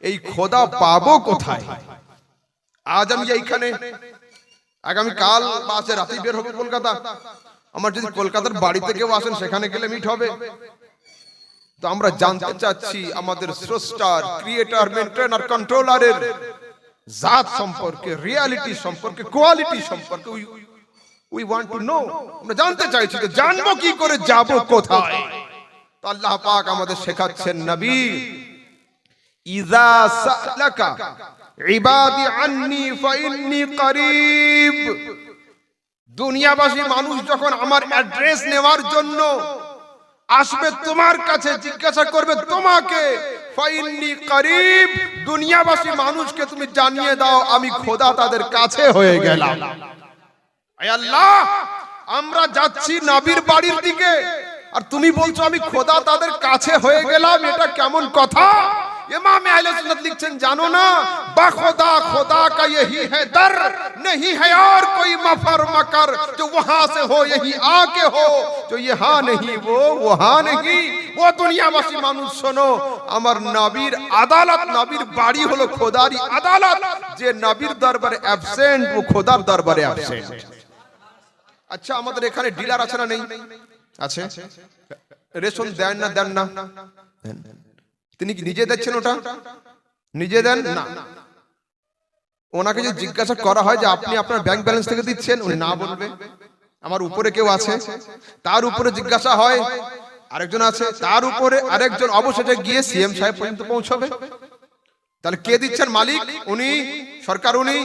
এই খোদা পাবো কোথায়? আজ আমি এইখানে, আগামী কাল বা আজ রাতেই বের হবে কলকাতা। আমার যদি কলকাতার বাড়িতে কেউ আসেন সেখানে গেলে মিট হবে। তো আমরা জানতে চাচ্ছি আমাদের স্রষ্টার, ক্রিয়েটর, মেইনটেইনার, কন্ট্রোলারের জাত সম্পর্কে, রিয়ালিটি সম্পর্কে, কোয়ালিটি সম্পর্কে। উই ওয়ান্ট টু নো, আমরা জানতে চাইছি। যে জানবো কি করে, যাব কোথায়? তো আল্লাহ পাক আমাদের শেখাচ্ছেন, নবী ইযা সালাকা ইবাদি আন্নী ফাইন্নী করিব। দুনিয়াবাসী মানুষ যখন আমার অ্যাড্রেস নেওয়ার জন্য আসবে তোমার কাছে, জিজ্ঞাসা করবে তোমাকে, ফাইন্নী করিব, দুনিয়াবাসী মানুষকে তুমি জানিয়ে দাও আমি খোদা তাদের কাছে হয়ে গেলাম। আয় আল্লাহ, আমরা যাচ্ছি নবীর বাড়ির দিকে আর তুমি বলছো আমি খোদা তাদের কাছে হয়ে গেলাম, এটা কেমন কথা? इमाम अहले सुन्नत लिखছেন, জানো না, बाखुदा खुदा का यही है दर, नहीं है और कोई मफर मकर, जो वहां से हो यही आके हो, जो यहाँ नहीं वो वहां नहीं। वो দুনিয়াবাসী মানুষ শোনো, আমার নবীর আদালত, নবীর বাড়ি হলো খোদারই আদালত। যে নবীর দরবারে অ্যাবসেন্ট, ও খোদার দরবারে অ্যাবসেন্ট। আচ্ছা, আমাদের এখানে ডিলার আছে না? নেই? আছে। রেশন দেন না? দেন না? তিনি কি নিজে দিচ্ছেন? ওটা নিজে দেন না। ওনাকে যদি জিজ্ঞাসা করা হয় যে আপনি আপনার ব্যাংক ব্যালেন্স থেকে দিচ্ছেন, উনি না বলবে। আমার উপরে কেউ আছে, তার উপরে জিজ্ঞাসা হয়, আরেকজন আছে, তার উপরে আরেকজন, অবশেষে গিয়ে সিএম সাহেব পর্যন্ত পৌঁছবে। তাহলে কে দিচ্ছেন? মালিক উনি, সরকার উনি।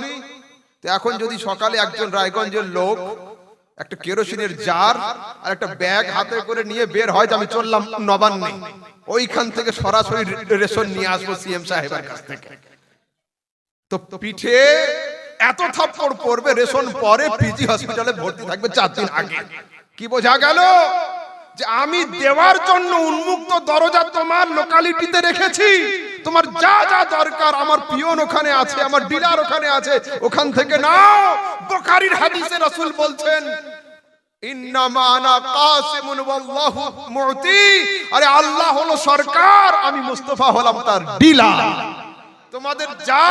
তো এখন যদি সকালে একজন রায়গঞ্জের লোক একটা কেরোসিনের জার আর একটা ব্যাগ হাতে করে নিয়ে বের হয় যে আমি চললাম নবান্নে, ওইখান থেকে সরাসরি রেশন নিয়ে আসবো সিএম সাহেবের কাছ থেকে, তো পিঠে এত থাপ্পড় পড়বে, রেশন পরে পিজি হসপিটালে ভর্তি থাকবে 4 দিন আগে। কি বোঝা গেল? যে আমি দেওয়ার জন্য উন্মুক্ত দরজা তোমার লোকালিটিতে রেখেছি। তোমার যা যা দরকার আমার পিয়ন ওখানে আছে, আমার ডিলার ওখানে আছে, ওখান থেকে নাও। বুখারীর হাদিসে রাসূল বলছেন, ইন্নামা আনা কাসিমুন ওয়াল্লাহু মুতি। আরে আল্লাহ হলো সরকার, আমি মুস্তাফা হলাম তার ডিলার। তোমাদের যা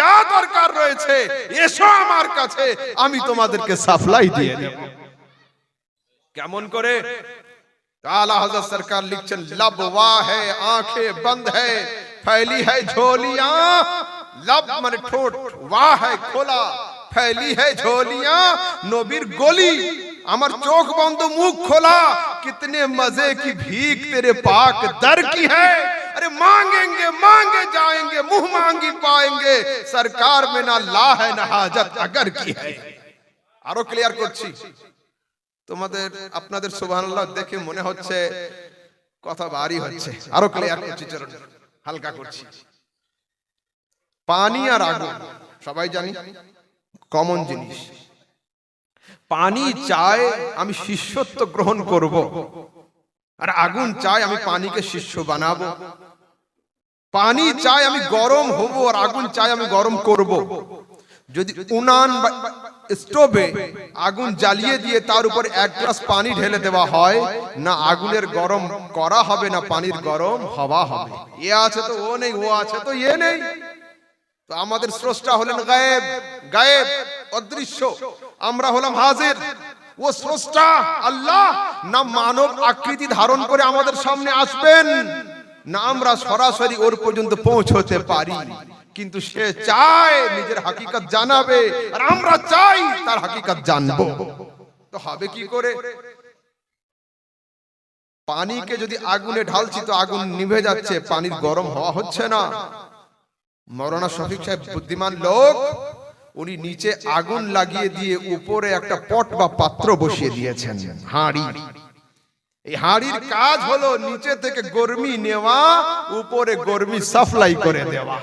যা দরকার রয়েছে এসো আমার কাছে, আমি তোমাদেরকে সাপ্লাই দিয়ে দেব। কেমন করে? आला हज़रत सरकार लिखছেন, लब वाह है आंखें बंद है फैली है झोलियां। लब মানে ঠোঁট, वाह है খোলা, फैली है झोलियां। নবীর গলি, আমার চোখ বন্ধ মুখ খোলা, कितने मजे की भीख तेरे पाक दर की है। अरे मांगेंगे मांगे जाएंगे, मुंह मांगी पाएंगे, सरकार में ना ला है ना हाजत अगर की है। আরো ক্লিয়ার করছি তোমাদের, আপনাদের সুবহানাল্লাহ দেখে মনে হচ্ছে কথা ভারী হচ্ছে, আরো ক্লিয়ার করছি, চলুন হালকা করছি। পানি আর আগুন সবাই জানি কমন জিনিস। পানি চায় আমি শিষ্যত্ব গ্রহণ করব, আর আগুন চায় আমি পানিকে শিষ্য বানাবো। পানি চায় আমি গরম হব, আর আগুন চায় আমি গরম করব। যদি উনান বা স্টোভে আগুন জ্বালিয়ে দিয়ে তার উপর 1 গ্লাস পানি ঢেলে দেওয়া হয়, না আগুনের গরম করা হবে, না পানির গরম হওয়া হবে। এ আছে তো ও নেই, ও আছে তো এ নেই। তো আমাদের স্রষ্টা হলেন গায়েব, গায়েব অদৃশ্য, আমরা হলাম হাজির। ও স্রষ্টা আল্লাহ না মানব আকৃতি ধারণ করে আমাদের সামনে আসবেন, না আমরা সরাসরি ওর পর্যন্ত পৌঁছতে পারি। কিন্তু সে চায় নিজের হাকিকত জানাবে, আর আমরা চাই তার হাকিকত জানবো। তো হবে কি করে? পানিকে যদি আগুনে ঢালছি তো আগুন নিভে যাচ্ছে, পানির গরম হওয়া হচ্ছে না। মৌলানা শফিক সাহেব বুদ্ধিমান লোক, উনি নিচে আগুন লাগিয়ে দিয়ে উপরে একটা পট বা পাত্র বসিয়ে দিয়েছেন, হাঁড়ি। এই হাঁড়ির কাজ হলো নিচে থেকে গরমি নেওয়া, উপরে গরমি সাপ্লাই করে দেওয়া।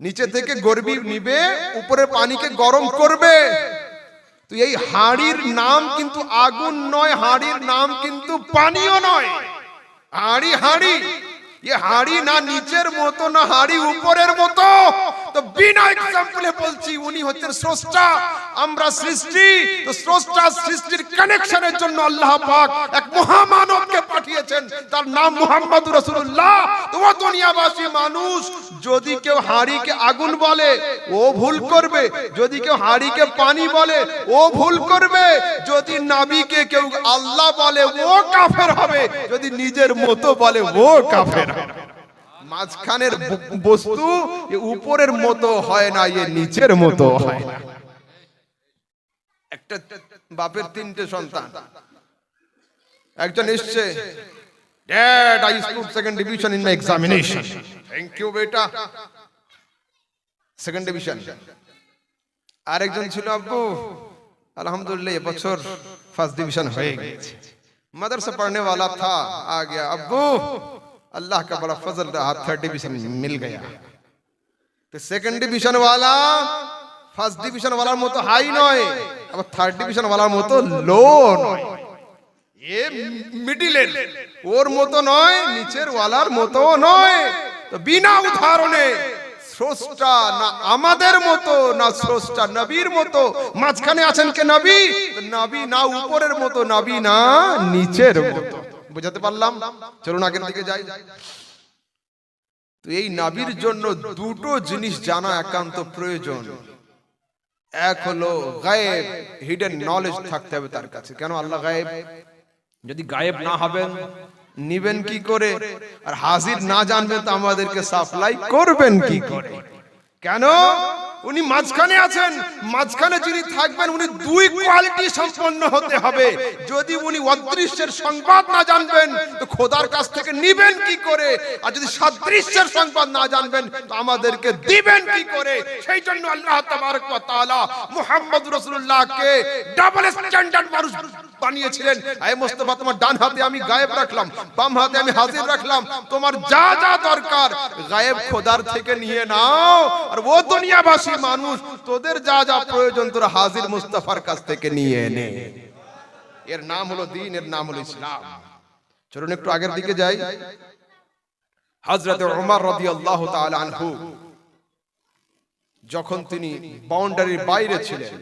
নিচে থেকে গরমি নিবে, উপরে পানিকে গরম করবে। তো এই হাঁড়ির নাম কিন্তু আগুন নয়, হাঁড়ির নাম কিন্তু পানিও নয়। হাঁড়ি হাঁড়ি, ये হাঁড়ি না নিচের মতো না হাঁড়ি উপরের মতো। তো তো বিনা এক্সাম্পলে বলছি উনি হচ্ছেন স্রষ্টা, আমরা সৃষ্টি। তো স্রষ্টা সৃষ্টির কানেকশনের জন্য আল্লাহ পাক এক মহামানবকে পাঠিয়েছেন, তার নাম মুহাম্মদুর রাসূলুল্লাহ। তো ও দুনিয়াবাসী মানুষ, যদি কেউ হাঁড়িকে আগুন বলে ও ভুল করবে, যদি কেউ হাঁড়িকে পানি বলে ও ভুল করবে, যদি নবীকে কেউ আল্লাহ বলে ও কাফের হবে, যদি নিজের মতো বলে ও কাফের হবে। মাঝখানের বস্তু উপরের মতো হয় না, এ নিচের মতো হয় না। একটা বাপের তিনটে সন্তান, একজন এসছে, dad I scored second division in my examination. Thank you বেটা, সেকেন্ড ডিভিশন। আরেকজন ছিল, আব্বু আলহামদুলিল্লাহ এবছর ফার্স্ট ডিভিশন হয়ে গেছে। मदरसा पढ़ने वाला था, आ गया, अब्बू अल्लाह का बड़ा फजल रहा, थर्ड डिवीजन मिल गया। तो सेकंड डिवीजन वाला ফার্স্ট ডিভিশন ওয়ালার মতো হাই নয়, আবার থার্ড ডিভিশন ওয়ালার মতো লো নয়, এ মিডিলের, ওর মতো নয়, নিচের ওয়ালার মতো নয়। তো বিনা উদাহরণে স্রষ্টা না আমাদের মতো, না স্রষ্টা নবীর মতো, মাঝখানে আছেন কে নবী। নবী না উপরের মতো, নবী না নিচের মতো। বুঝাতে পারলাম? চলুন আগের দিকে যাই। তো এই নবীর জন্য দুটো জিনিস জানা একান্ত প্রয়োজন। এক হলো গায়েব, হিডেন নলেজ থাকতে হবে তার কাছে। কেন আল্লাহ গায়েব? যদি গায়েব না হবেন নিবেন কি করে? আর হাজির না জানবেন তো আমাদেরকে সাপ্লাই করবেন কি করে? কেন? উনি মাঝখানে আছেন, মাঝখানে যিনি থাকবেন উনি দুই কোয়ালিটি সম্পন্ন হতে হবে। যদি উনি অদৃশ্যের সংবাদ না জানবেন তো খোদার কাছ থেকে নিবেন কি করে? আর যদি সাদৃশ্যের সংবাদ না জানবেন তো আমাদেরকে দিবেন কি করে? সেই জন্য আল্লাহ তাবারক ওয়া তাআলা মুহাম্মদুর রাসূলুল্লাহকে ডাবল স্ট্যান্ডার্ড মানুষ বানিয়েছিলেন। আয় মুস্তাফা, তোমার ডান হাতে আমি গায়েব রাখলাম, বাম হাতে আমি হাজির রাখলাম, তোমার যা যা দরকার গায়েব খোদার থেকে নিয়ে নাও, আর ও দুনিয়াবাসী মানুষ তোদের যা যা প্রয়োজন তোরা হাজির মুস্তাফার কাছ থেকে নিয়ে নে। এর নাম হলো দ্বীন, এর নাম হলো ইসলাম। চলুন একটু আগের দিকে যাই। হযরত ওমর রাদিয়াল্লাহু তাআলা আনহু যখন তিনি বাউন্ডারির বাইরে ছিলেন,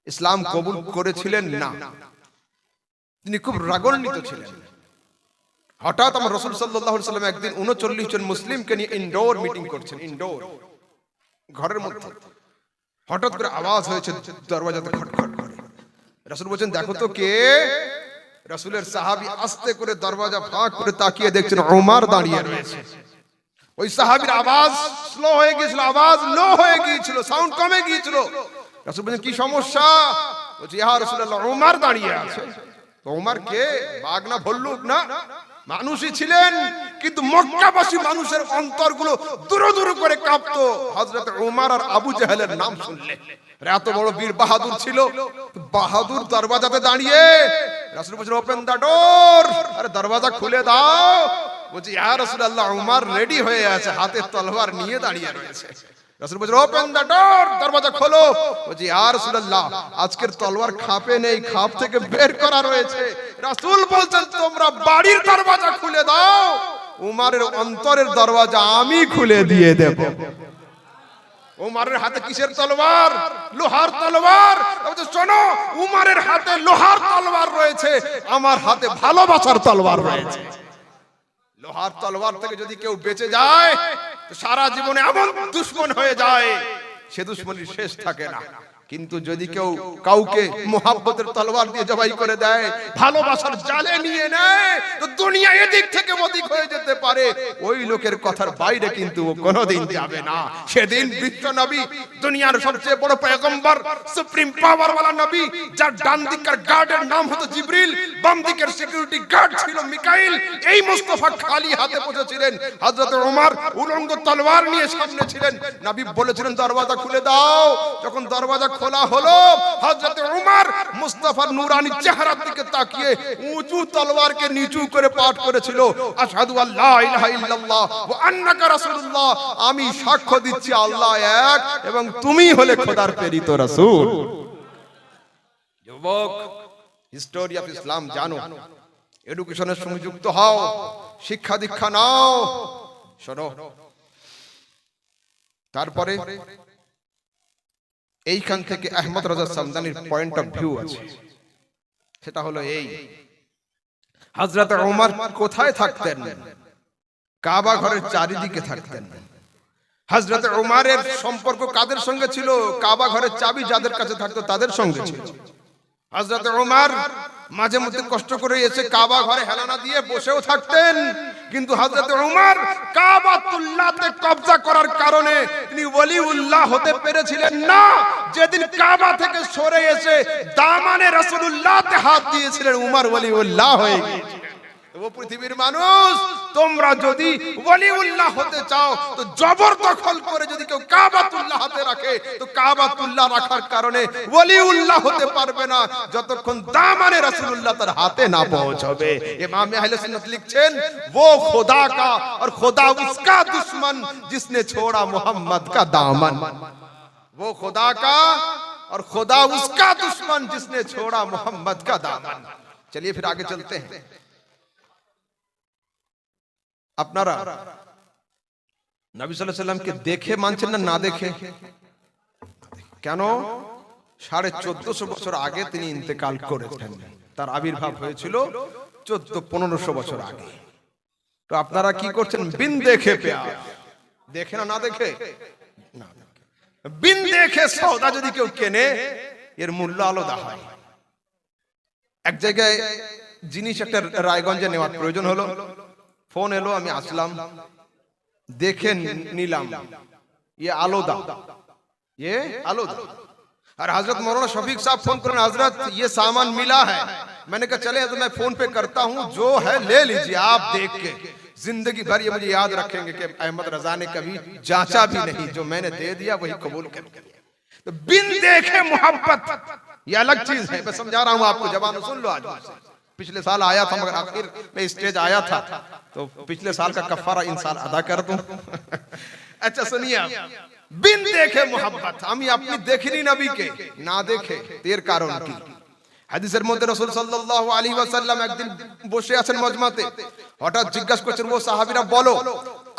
ইসলাম কবুল করেছিলেন না, তিনি খুব রাগান্বিত ছিলেন। হঠাৎ আমার রাসূল সাল্লাল্লাহু আলাইহি ওয়াসাল্লাম একদিন 39 জন মুসলিমকে নিয়ে ইনডোর মিটিং করছেন, ইনডোর ঘরের মধ্যে। হঠাৎ করে আওয়াজ হয়েছে দরজাতে খটখট করে। রাসূল বলেন দেখো তো কে? রাসূলের সাহাবী আস্তে করে দরজা ফাঁক করে তাকিয়ে দেখছেন ওমর দাঁড়িয়ে রয়েছে। ওই সাহাবীর আওয়াজ স্লো হয়ে গিয়েছিল, আওয়াজ লো হয়ে গিয়েছিল, সাউন্ড কমে গিয়েছিল। রাসূল বলেন কি সমস্যা? বলছে ইয়া রাসূলুল্লাহ ওমর দাঁড়িয়ে আছে। তো ওমর কে? বাঘ না ভল্লুক না, মানুষই ছিলেন, কিন্তু মক্কাবাসী মানুষের অন্তরগুলো দুরু দুরু করে কাঁপতো হযরত ওমর আর আবু জাহেলের নাম শুনলে। এত বড় বীর বাহাদুর ছিল, বাহাদুর দরজাতে দাঁড়িয়ে। রাসূল বলেন ওপেন দা ডোর, আরে দরজা খুলে দাও। বলছে ইয়া রাসূলুল্লাহ ওমর রেডি হয়ে আছে, হাতে তলোয়ার নিয়ে দাঁড়িয়ে রয়েছে। রাসূল বলেন ওপেন দা ডোর, দরজা খোলো। বলছে ইয়া রাসূলুল্লাহ আজকের তলোয়ার খাপে নেই, খাপ থেকে বের করা রয়েছে। রাসূল বলছেন তোমরা বাড়ির দরজা খুলে দাও, উমরের অন্তরের দরজা আমি খুলে দিয়ে দেব। উমরের হাতে কিসের তলোয়ার? লোহার তলোয়ার। বলছে শোনো, উমরের হাতে লোহার তলোয়ার রয়েছে, আমার হাতে ভালোবাসার তলোয়ার রয়েছে। লোহার তলোয়ার থেকে যদি কেউ বেঁচে যায় তো সারা জীবনে এমন দুশমন হয়ে যায় সে দুশমনির শেষ থাকে না। কিন্তু যদি কেউ কাউকে মোহাব্বতের তলোয়ার দিয়ে জবাই করে দেয়, ভালোবাসার জালে নিয়ে নেয়, তো দুনিয়া এদিক থেকে ওদিক হয়ে যেতে পারে, ওই লোকের কথার বাইরে কিন্তু ও কোনোদিন যাবে না। সেদিন বিশ্ব নবী, দুনিয়ার সবচেয়ে বড় পয়গম্বর, সুপ্রিম পাওয়ার ওয়ালা নবী, যার ডান দিকের গার্ডের নাম হতো জিবরিল, বাম দিকের সিকিউরিটি গার্ড ছিল মিকাইল, এই মুস্তাফা খালি হাতে বসেছিলেন। হযরত ওমর উলঙ্গ তলোয়ার নিয়ে সামনে ছিলেন। নবী বলেছিলেন দরজা খুলে দাও। যখন দরজা খোলা হলো, হযরত ওমর মুস্তাফার নূরানি চেহারার দিকে তাকিয়ে উঁচু তলোয়ারকে নিচু করে পাঠ করেছিল, আশহাদু আল্লা ইলাহা ইল্লাল্লাহ ওয়া আন্নাকা রাসূলুল্লাহ, আমি সাক্ষ্য দিচ্ছি আল্লাহ এক এবং তুমি হলে খোদার প্রেরিত রাসূল। যুবক, হিস্টোরি অফ ইসলাম জানো, এডুকেশনের সঙ্গে যুক্ত হও, শিক্ষা দীক্ষা নাও। শোনো, তারপরে এইখান থেকে আহমদ রাজা সামদানির পয়েন্ট অফ ভিউ আছে, সেটা হলো এই, হযরত ওমর কোথায় থাকতেন? কাবা ঘরের চারিদিকে থাকতেন। হযরত ওমরের সম্পর্ক কাদের সঙ্গে ছিল? কাবা ঘরের চাবি যাদের কাছে থাকতো তাদের সঙ্গে ছিল। হযরত ওমর মাঝে মধ্যে কষ্ট করে এসে কাবা ঘরে হেলানা দিয়ে বসেও থাকতেন, কিন্তু হযরত ওমর কাবাতুল্লাহতে কবজা করার কারণে তিনি ওলিউল্লাহ হতে পেরেছিলেন না। যেদিন কাবা থেকে সরে এসে দামানে রাসূলুল্লাহতে হাত দিয়েছিলেন, ওমর ওলিউল্লাহ হয়ে গিয়েছিলেন। ও পৃথিবীর মানুষ, তোমরা যদি ওলিউল্লাহ হতে চাও তো জবরদখল করে যদি কেউ কাবাতুল্লাহ হাতে রাখে, তো কাবাতুল্লাহ রাখার কারণে ওলিউল্লাহ হতে পারবে না যতক্ষণ দামানে রাসূলুল্লাহ তার হাতে না পৌঁছবে। ইমাম আহলে সুন্নাত লিখছেন, वो खुदा का और खुदा उसका दुश्मन जिसने छोड़ा मोहम्मद का दामन। वो खुदा का और खुदा उसका दुश्मन जिसने छोड़ा मोहम्मद का दामन। चलिए फिर आगे चलते हैं। আপনারা নবী সাল্লাল্লাহু আলাইহি সাল্লামকে দেখে মানছেন না, না দেখে? কেন? 1450 বছর আগে তিনি ইন্তেকাল করেছেন, তার আবির্ভাব হয়েছিল 1400-1500 বছর আগে। তো আপনারা কি করছেন? বিন দেখে পেয়ার, দেখে না, না দেখে? না, বিন দেখে সওদা যদি কেউ কেনে, এর মূল্য আলাদা হয়। এক জায়গায় জিনিস একটা রায়গঞ্জে নেওয়ার প্রয়োজন হলো, ফোন এলো, আমি আসলাম, দেখে নিলাম, ये आलोदा, ये आलोदा। और हजरत मौलाना शफीक साहब फोन करें, हजरत ये सामान मिला है। मैंने कहा चले तो मैं फोन पे करता हूँ, जो है ले लीजिए आप देख के, जिंदगी भर ये मुझे याद रखेंगे कि अहमद रजा ने कभी जांचा भी नहीं, जो मैंने दे दिया वही कबूल कर लिया। तो बिन देखे मोहब्बत ये अलग चीज है। मैं समझा रहा हूँ आपको, जबान सुन लो। आज पिछले साल आया था, मगर आखिर में स्टेज आया था, तो पिछले साल का कफारा इन साल अदा कर दूं। अच्छा सुनिए, बिन देखे मोहब्बत, আমি আপনি দেখিনি নবীকে, না দেখে এর কারণ কি? হাদিসের মধ্যে রাসূল সাল্লাল্লাহু আলাইহি ওয়াসাল্লাম একদিন বসে আছেন মজমাতে, হঠাৎ জিজ্ঞাসা করছেন, ও সাহাবীরা বলো,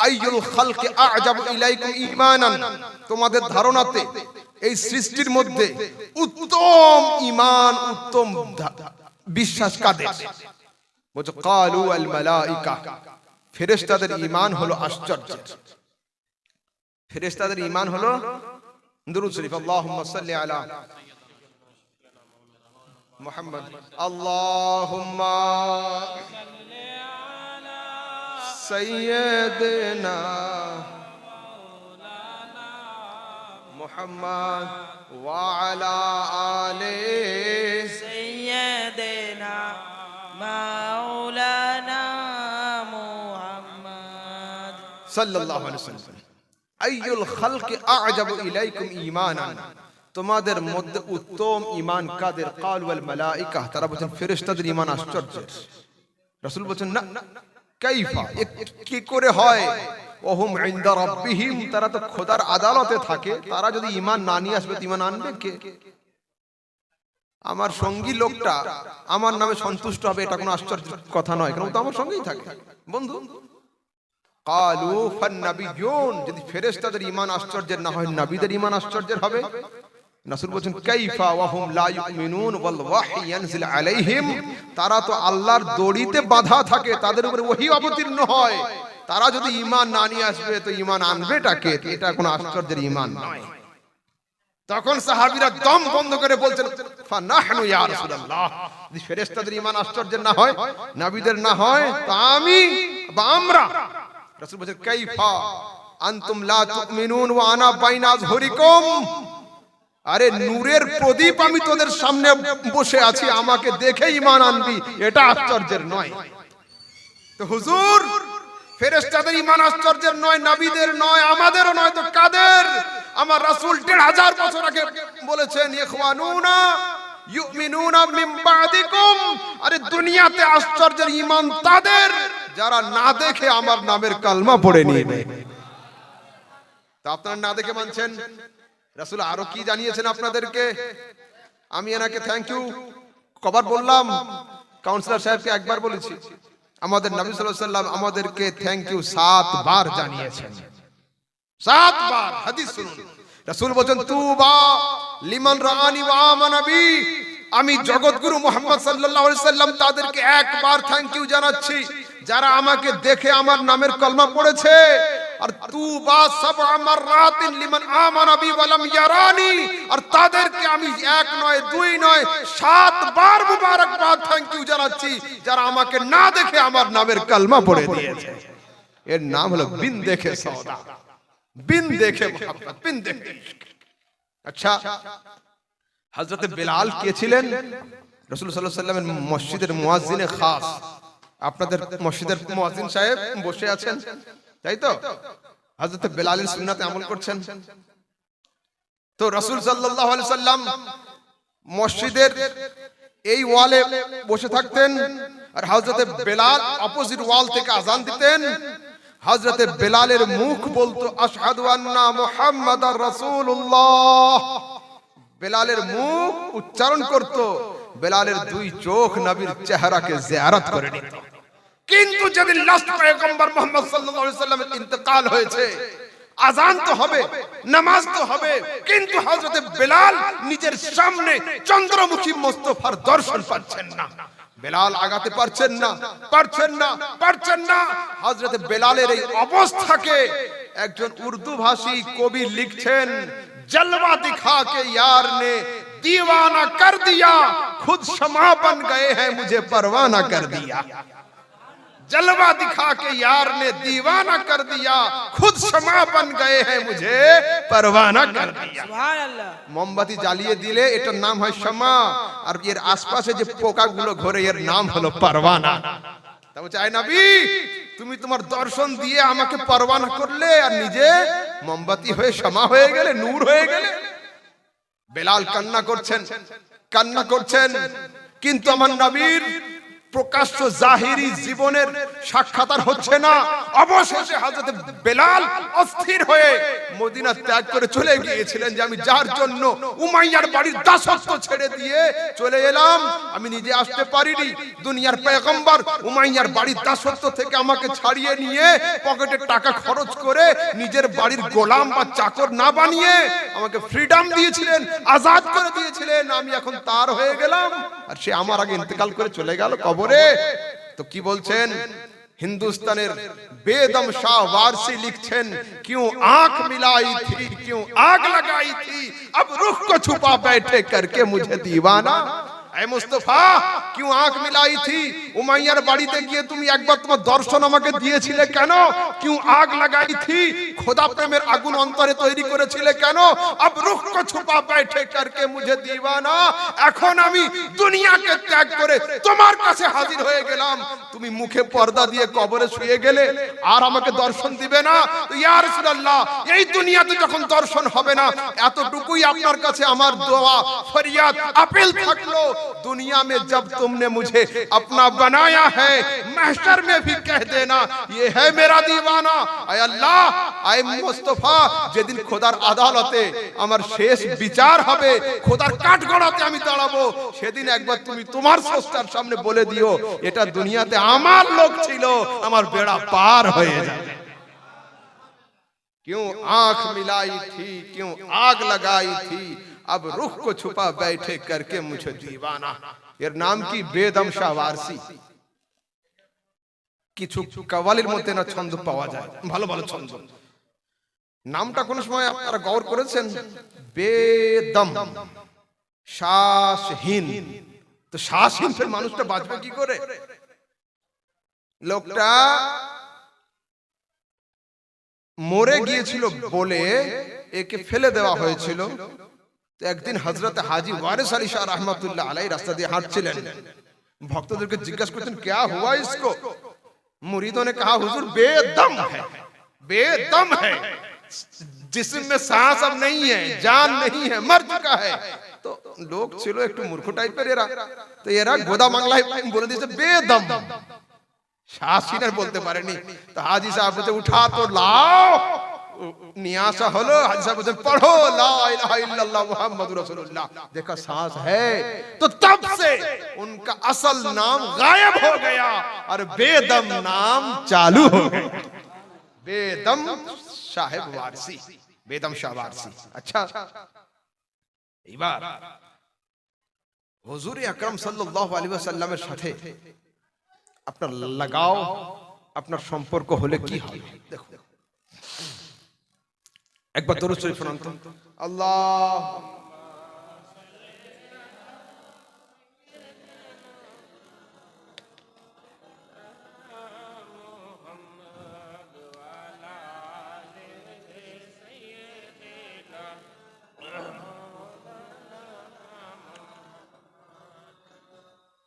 আইয়ুল খালকি আ'জাবু ইলাইকুম ঈমানান, তোমাদের ধারণাতে এই সৃষ্টির মধ্যে উত্তম ঈমান, উত্তম বিশ্বাস কাদের? বলছে কালু আল মালাইকা, ফেরেশতাদের ঈমান হলো আশ্চর্যের। ফেরেশতাদের ঈমান হলো, দুরূদ শরীফ, আল্লাহুম্মা সাল্লি আলা মুহাম্মদ, আল্লাহুম্মা সাল্লি আলা সাইয়্যিদিনা মাওলানা মুহাম্মদ ওয়া আলা আলি সাইয়্যিদিনা মাওলানা মুহাম্মদ সাল্লাল্লাহু আলাইহি ওয়াসাল্লাম। আইয়ুল খালকি আ'জাবু ইলাইকুম ঈমানান, তোমাদের মধ্যে উত্তম ঈমান কাদের? কালু আল মালাইকা, তারা বলেন ফেরেশতাদের ঈমান আশ্চর্যের। রাসূল বলেন না, কাইফা, কি করে হয়? ওহুম ইনদা রাব্বিহিম, তারা তো খোদার আদালতে থাকে, তারা যদি ঈমান না নিয়ে আসবে, ঈমান আনবে কে? আমার সঙ্গী লোকটা আমার নামে সন্তুষ্ট হবে, এটা কোনো আশ্চর্যের কথা নয়, কারণ তো আমার সঙ্গেই থাকে বন্ধু। কালু ফান্নাবিয়ুন, যদি ফেরেশতাদের ঈমান আশ্চর্যের না হয়, নবীদের ঈমান আশ্চর্যের হবে। রাসূল বলেন কাইফা ওয়া হুম লা ইউমিনুন ওয়াল ওয়াহী ইয়ানজিল আলাইহিম, তারা তো আল্লাহর দড়িতে বাঁধা থাকে, তাদের উপরে ওহী অবতীর্ণ হয়, তারা যদি ঈমান না নিয়ে আসবে তো ঈমান আনবেটা কে? এটা কোনো আশ্চর্যের ঈমান নয়। তখন সাহাবীরা দম বন্ধ করে বলছেন, ফানাহনু ইয়া রাসূলুল্লাহ, যদি ফেরেশতাদের ঈমান আশ্চর্যের না হয়, নবীদের না হয়, তো আমি বা আমরা। রাসূল বলেন কাইফা আনতুম লা তুমিনুন ওয়া আনা বাইনা আযহুরিকুম, আরে নূরের প্রদীপ আমি তোদের সামনে বসে আছি, আমাকে দেখে ঈমান আনবি, এটা আশ্চর্যের নয়। তো হুজুর, ফেরেশতাদের ঈমান আশ্চর্যের নয়, নবীদের নয়, আমাদেরও নয়, তো কাদের? আমার রাসূল 1500 বছর আগে বলেছেন, ইখওয়ানুনা ইউমিনুনা মিন বাদিকুম, আরে দুনিয়াতে আশ্চর্যের ঈমান তাদের যারা না দেখে আমার নামের কালমা পড়ে নিবে। তা আপনারা না দেখে মানছেন। রাসূল আরো কি জানিয়েছেন আপনাদেরকে? আমি এনাকে থ্যাংক ইউ কবার বললাম, কাউন্সিলর সাহেবকে একবার বলেছি, আমাদের নবী সাল্লাল্লাহু আলাইহি ওয়াসাল্লাম আমাদেরকে থ্যাংক ইউ 7 বার জানিয়েছেন। 7 বার হাদিস শুনুন। রাসূল বলেন তুবা লিমান রাআনি ওয়া আমানা বি, আমি জগৎগুরু মুহাম্মদ সাল্লাল্লাহু আলাইহি সাল্লাম তাদেরকে একবার থ্যাংক ইউ জানাচ্ছি যারা আমাকে দেখে আমার নামের কলমা পড়েছে। আর তুবা সাবআ মাররাতিন লিমান আমানা বি ওয়া লাম ইয়ারানি, আর তাদেরকে আমি এক নয় দুই নয় 7 বার মুবারকবাদ থ্যাংক ইউ জানাচ্ছি যারা আমাকে না দেখে আমার নামের কলমা পড়ে দিয়েছে। এর নাম হলো বিন দেখে সওদা, বিন দেখে মোহাব্বত, বিন দেখে। আচ্ছা, হযরত বেলাল কে ছিলেন? রাসূল সাল্লাল্লাহু আলাইহি ওয়াসাল্লামের মসজিদের মুয়াজ্জিনে খাস। আপনাদের মসজিদের মুয়াজ্জিন সাহেব বসে আছেন, তাই তো? হযরত বেলালের সুন্নাতে আমল করছেন। তো রাসূল সাল্লাল্লাহু আলাইহি ওয়াসাল্লাম মসজিদের এই ওয়ালে বসে থাকতেন, আর হযরত বেলাল অপোজিট ওয়াল থেকে আযান দিতেন। হযরত বেলালের মুখ বলতো আশহাদু আন্না মুহাম্মাদার রাসূলুল্লাহ। বেলালের মুখ উচ্চারণ করত, বেলালের 2 চোখ নবীর চেহারাকে জিয়ারত করে নিত। কিন্তু যেদিন লাস্ট পয়গম্বর মুহাম্মদ সাল্লাল্লাহু আলাইহি ওয়াসাল্লামের ইন্তেকাল হয়েছে, আযান তো হবে, নামাজ তো হবে, কিন্তু হযরত বেলাল নিজের সামনে চন্দ্রমুখী মুস্তাফার দর্শন পাচ্ছেন না। বেলাল আগাতে পারছেন না, পারছেন না, পারছেন না। হযরত বেলালের এই অবস্থাকে একজন উর্দু ভাষী কবি লিখছেন, जलवा दिखा के यार ने दीवाना कर दिया, खुद शमा बन गए हैं मुझे परवाना कर दिया। जलवा दिखा के यार ने दीवाना कर दिया, खुद शमा बन गए हैं मुझे परवाना कर दिया। सुभान अल्लाह। मोमबाती জ্বালিয়ে দিলে এটার নাম হয় শমা, আর এর আশপাশে যে পোকাগুলো ঘোরে এর নাম হলো পরওয়ানা। তবে চাই নবী তুমি তোমার দর্শন দিয়ে আমাকে পরওয়ানা করলে আর নিজে মোমবাতি হয়ে শমা হয়ে গেলে, নূর হয়ে গেলে। বেলাল কান্না করছেন, কান্না করছেন, কিন্তু আমার নবীর প্রকাশ্য জাহিরি জীবনের সাক্ষাৎ আর হচ্ছে না। অবশেষে হযরত বেলাল অস্থির হয়ে মদিনা ত্যাগ করে চলে গিয়েছিলেন যে আমি যার জন্য উমাইয়ার বাড়ির দাসত্ব ছেড়ে দিয়ে চলে এলাম, আমি নিজে আসতে পারিনি। দুনিয়ার পয়গম্বর উমাইয়ার বাড়ির দাসত্ব থেকে আমাকে ছাড়িয়ে নিয়ে পকেটে টাকা খরচ করে নিজের বাড়ির গোলাম বা চাকর না বানিয়ে আমাকে ফ্রিডম দিয়েছিলেন, আজাদ করে দিয়েছিলেন। আমি এখন তার হয়ে গেলাম, আর সে আমার আগে ইন্তেকাল করে চলে গেল কবরে। তো কি বলছেন? हिंदुस्तानेर बेदम शाह वारसी लिखছেন, क्यों आंख मिलाई थी, क्यों आग लगाई थी, अब रुख को छुपा बैठे करके मुझे दीवाना। ऐ मुस्तफा क्यों आंख मिलाई थी, उमाइयार বাড়িতে গিয়ে তুমি একবার তোমার দর্শন আমাকে দিয়েছিলে কেন? क्यों आग लगाई थी, খোদা প্রেমের আগুন অন্তরে তৈরি করেছিলে কেন? अब रुख को छुपा बैठे करके मुझे दीवाना। এখন আমি দুনিয়াকে ত্যাগ করে তোমার কাছে হাজির হয়ে গেলাম, তুমি মুখে পর্দা দিয়ে কবরে শুয়ে গেলে আর আমাকে দর্শন দিবে না। ইয়া রাসূলুল্লাহ এই দুনিয়াতে যখন দর্শন হবে না, এতটুকুই আপনার কাছে আমার দোয়া ফরিয়াদ আপিল থাকলো, दुनिया में जब तुमने मुझे अपना बनाया है, महशर में भी कह देना ये है मेरा दीवाना। आय अल्लाह, आय मुस्तफा যেদিন খোদার আদালতে আমার শেষ বিচার হবে, খোদার কাঠগড়াতে আমি দাঁড়াবো, সেদিন একবার তুমি তোমার স্রষ্টার সামনে বলে দিও এটা দুনিয়াতে আমার লোক ছিল, আমার বেড়া পার হয়ে যাবে। क्यों आंख मिलाई थी, क्यों आग लगाई थी, अब रुख को छुपा बैठे करके मुझे दीवाना। এর নাম কি? বেদম শাহ ওয়ারসি। কিছু কাওয়ালির মধ্যে না ছন্দ পাওয়া যায়, ভালো ভালো ছন্দ। নামটা কোন সময় আপনারা গৌর করেছেন? বেদম শ্বাসহীন। তো শ্বাসহীন মানুষটা বাঁচবে কি করে? লোকটা মরে গিয়েছিল বলে একে ফেলে দেওয়া হয়েছিল। তো একদিন হযরত হাজী ওয়ারিস আলী শাহ रहमतुल्लाह अलैहि रास्ता দিয়ে হাঁটছিলেন, ভক্তদেরকে জিজ্ঞাসা করতেন क्या हुआ इसको? मुरीदों ने कहा हुजूर बेदम है, बेदम है, जिस्म में सांस अब नहीं है, जान नहीं है, मर चुका है। तो लोग ছিল একটু মূর্খ টাইপের এরা, তো এরা গোদা বাংলায় বলে দিয়েছে বেদম। শাসিনার বলতে পারেনি। তো হাজী সাহেব বলতে উঠা তো লাও, নিয়ে আসা হলো। হাজী সাহেব বলতে পড়ো লা ইলাহা ইল্লাল্লাহ মুহাম্মাদুর রাসূলুল্লাহ। देखा सांस है, तो तब से उनका असल नाम गायब हो गया और बेदम नाम चालू हो गया। বেদম সাহেব ওয়ারসি, বেদম শাহ ওয়ারসি। আচ্ছা, এবার হুজুর আকরাম সাল্লাল্লাহু আলাইহি ওয়াসাল্লামের সাথে আপনার লাগাও, আপনার সম্পর্ক হলে কি হবে দেখো। একবার দরুদ শরীফ পড়ুন তো। আল্লাহ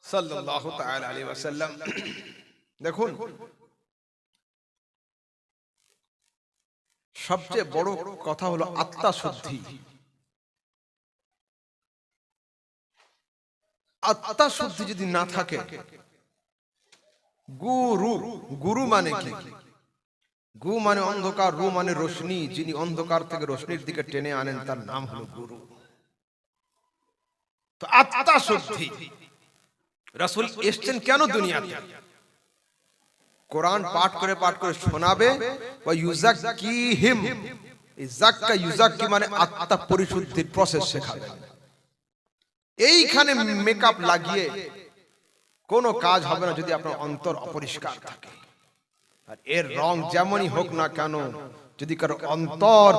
সাল্লাল্লাহু তাআলা আলাইহি ওয়াসাল্লাম। দেখুন, সবচেয়ে বড় কথা হলো আত্মা শুদ্ধি। আত্মা শুদ্ধি যদি না থাকে, গুরু, গুরু মানে কি? গু মানে অন্ধকার, রু মানে রোশনি। যিনি অন্ধকার থেকে রোশনির দিকে টেনে আনেন তার নাম হলো গুরু। তো আত্মা শুদ্ধি। রাসূল এসেছেন কেন দুনিয়াতে? কোরআন পাঠ করে শোনাবে, ওয়া ইউযাক্কিহিম। ইযাক্কা ইউযাক্কি মানে আত্মা পরিশুদ্ধির প্রসেস শেখাবে। এইখানে মেকআপ লাগিয়ে কোনো কাজ হবে না যদি আপনার অন্তর অপরিষ্কার থাকে। আর এর রং যেমনই হোক না কেন, যদি কারো অন্তর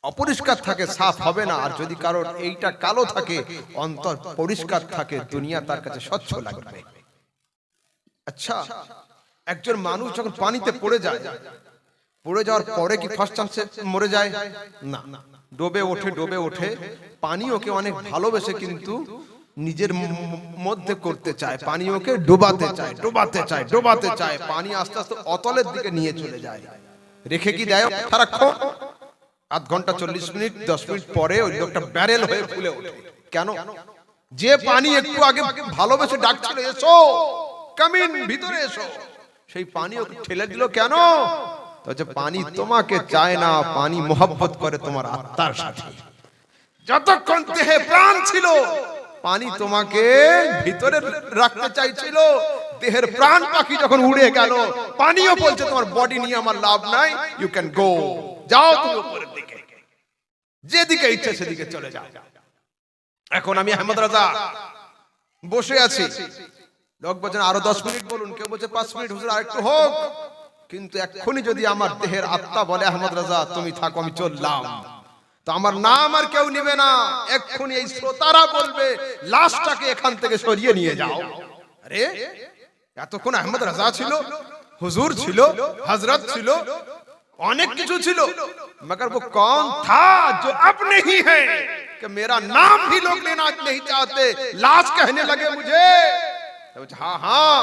অপরিষ্কার থাকে সাফ হবে না। আর যদি কারোর এইটা কালো থাকে, অন্তর পরিষ্কার থাকে, দুনিয়া তার কাছে স্বচ্ছ লাগবে। আচ্ছা, একজন মানুষ যখন পানিতে পড়ে যায়, পড়ে যাওয়ার পরে কি ফার্স্ট চান্সে মরে যায়? না, ডোবে ওঠে। পানি ওকে অনেক ভালোবেসে কিন্তু নিজের মধ্যে করতে চায়, পানি ওকে ডোবাতে চায়। পানি আস্তে আস্তে অতলের দিকে নিয়ে চলে যায়। রেখে কি দেয় সারাক্ষণ? আধ ঘন্টা 40 মিনিট 10 মিনিট পরে ওই লোকটা ব্যারেল হয়ে ফুলে ওঠে। কেন? যে পানি একটু আগে ভালোবেসে ডাকছিল, এসো কামিন, ভিতরে এসো, সেই পানি ওকে ঠেলে দিল। কেন? তো যে পানি তোমাকে চায় না, পানি মোহাব্বত করে তোমার আত্মার সাথে। যতক্ষণ দেহে প্রাণ ছিল, পানি তোমাকে ভিতরে রাখতে চাইছিল। দেহের প্রাণ পাখি যখন উড়ে গেল, পানিও বলছে তোমার বডি নিয়ে আমার লাভ নাই, ইউ ক্যান গো, যাও তুমি উপরের দিকে, যেদিকে ইচ্ছে সেদিকে চলে যাও। এখন আমি আহমদ রাজা বসে আছি, লোক বলছেন আরো 10 মিনিট বলুন, কেউ বলছে 5 মিনিট, হুজুর আরেকটু হোক। কিন্তু এক্ষুনি যদি আমার দেহের আত্মা বলে আহমদ রাজা তুমি থাকো, আমি চললাম, তো আমার নাম আর কেউ নিবে না। এক্ষুনি এই শ্রোতারা বলবে লাশটাকে এখান থেকে সরিয়ে নিয়ে যাও। আরে এতক্ষণ আহমদ রাজা ছিল, হুজুর ছিল, হযরত ছিল, অনেক কিছু ছিল, मगर वो कौन था जो अब नहीं है कि मेरा नाम भी लोग लेना नहीं चाहते, लाश कहने लगे मुझे। हाँ,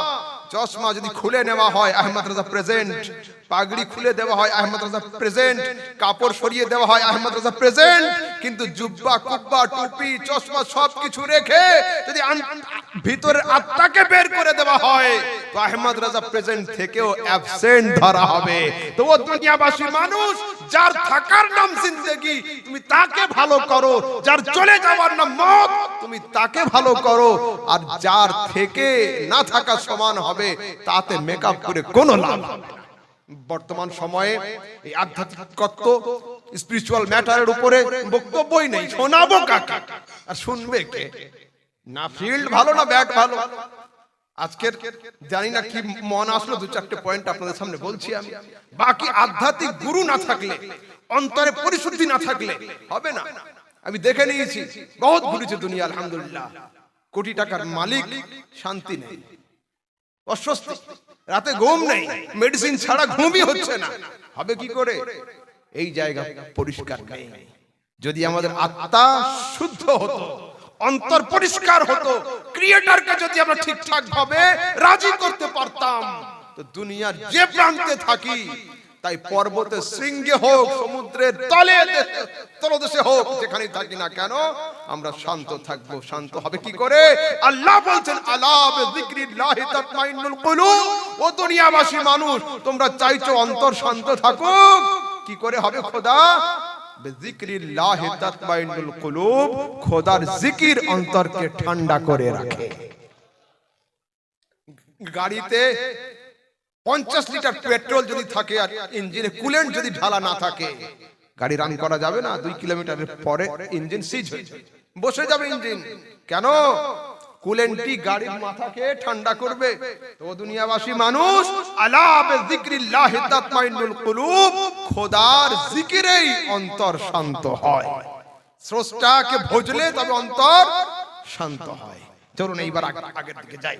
চশমা যদি খুলে নেওয়া হয় আহমদ রাজা প্রেজেন্ট, পাগড়ি খুলে দেওয়া হয় আহমদ রাজা প্রেজেন্ট, কাপড় সরিয়ে দেওয়া হয় আহমদ রাজা প্রেজেন্ট, কিন্তু জুব্বা কুব্বা টুপি চশমা সবকিছু রেখে যদি ভিতরের আত্মাকে বের করে দেওয়া হয়, তো আহমদ রাজা প্রেজেন্ট থেকেও অ্যাবসেন্ট ধরা হবে। তো ও দুনিয়াবাসী মানুষ, যার থাকার নাম জিন্দেগি, তুমি তাকে ভালো করো, যার চলে যাওয়ার নাম মত, তুমি তাকে ভালো করো। আর যার থেকে না থাকা সমান হবে, তাতে মেকআপ করে কোনো লাভ হবে না। বর্তমান সময়ে এই আধ্যাত্মিকত্ব, স্পিরিচুয়াল ম্যাটারের উপরে বক্তব্যই নেই, শোনাবো কাকে আর শুনবে কে? না ফিল্ড ভালো না ব্যাট ভালো। আজকের জানি না কি মন আসলো, 2-4টে পয়েন্ট আপনাদের সামনে বলছি আমি। বাকি আধ্যাত্মিক গুরু না থাকলে, অন্তরে পরিশুদ্ধি না থাকলে হবে না। আমি দেখে নিয়েছি, বহুত ঘুরেছে দুনিয়া, আলহামদুলিল্লাহ। কোটি টাকার মালিক, শান্তি নেই, অস্বস্তি, রাতে ঘুম নেই, মেডিসিন ছাড়া ঘুমই হচ্ছে না। হবে কি করে? এই জায়গা পরিষ্কার নেই। যদি আমাদের আত্মা শুদ্ধ হতো, অন্তর পরিষ্কার হতো, ক্রিয়েটরকে যদি আমরা ঠিকঠাক ভাবে রাজি করতে পারতাম, তো দুনিয়ার যে প্রান্তে থাকি, তাই পর্বতের শৃঙ্গে হোক, সমুদ্রের তলদেশে হোক, যেখানেই থাকি না কেন, আমরা শান্ত থাকবো। শান্ত হবে কি করে? আল্লাহ বলছেন আলা বিযিকরিল্লাহি তাতমাইন্নুল কুলুব। ও দুনিয়াবাসী মানুষ, তোমরা চাইছো অন্তর শান্ত থাকুক, কি করে হবে খোদা? বিযিকরিল্লাহি তাতমাইন্নুল কুলুব। খোদার জিকির অন্তরকে ঠান্ডা করে রাখে। গাড়িতে 50 লিটার পেট্রোল যদি থাকে আর ইঞ্জিনে কুলেন্ট যদি ঢালা না থাকে, গাড়ি রান করা যাবে না। 2 কিলোমিটারের পরে ইঞ্জিন সিজ হয়ে যাবে, বসে যাবে ইঞ্জিন। কেন? কুলেন্টই গাড়ির মাথাকে ঠান্ডা করবে। তো দুনিয়াবাসী মানুষ, আলা বিযিকরিল্লাহি তাতমাইন্নুল কুলুব, খোদার জিকিরেই অন্তর শান্ত হয়। স্রষ্টাকে ভজলে তবে অন্তর শান্ত হয়। চলুন এইবার আগের দিকে যাই।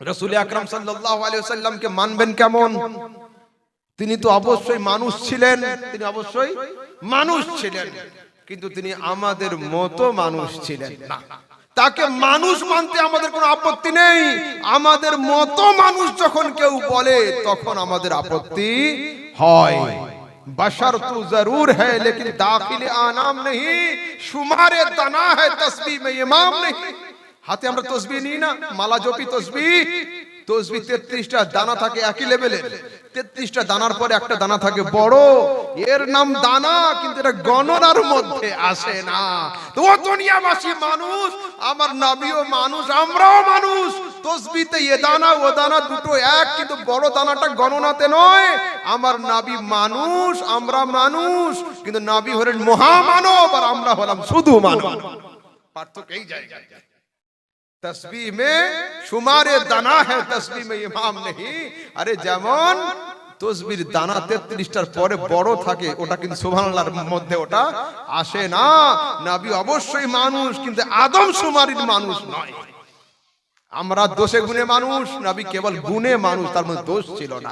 রাসূল আকরাম সাল্লাল্লাহু আলাইহি ওয়াসাল্লামকে মানবেন কেমন? তিনি তো অবশ্যই মানুষ ছিলেন, তিনি অবশ্যই মানুষ ছিলেন, কিন্তু তিনি আমাদের মতো মানুষ ছিলেন না। তাকে মানুষ মানতে আমাদের কোনো আপত্তি নেই। আমাদের মতো মানুষ যখন কেউ বলে তখন আমাদের আপত্তি হয়। बशर तो जरूर है लेकिन दाखिल आनाम नहीं, शुमारे तना है तस्बीह में इमाम नहीं। হাতে আমরা তসবিহ নিই না, মালা জপি তসবিহ। তসবিহ 33টা দানা থাকে একই লেভেলের, 33টা দানার পরে একটা দানা থাকে বড়, এর নাম দানা, কিন্তু এটা গণনার মধ্যে আসে না। তো দুনিয়াবাসী মানুষ, আমার নবীও মানুষ, আমরাও মানুষ। তসবিহতে এ দানা ও দানা দুটো এক, কিন্তু বড় দানাটা গণনাতে নয়। আমার নবী মানুষ, আমরা মানুষ, কিন্তু নবী হলেন মহামানব আর আমরা হলাম শুধু মানব। পার্থক্য এই জায়গায়। तस्बीह में शुमारे दाना है, तस्बीह में इमाम नहीं। अरे যেমন তসবির দানা 33টার পরে বড় থাকে, ওটা কিন্তু সুবহানাল্লাহর মধ্যে ওটা আসে না। নবী অবশ্যই মানুষ, কিন্তু আদম শুমারির মানুষ নয়। আমরা দোষে গুণে মানুষ, নবী কেবল গুণে মানুষ, তার মধ্যে দোষ ছিল না।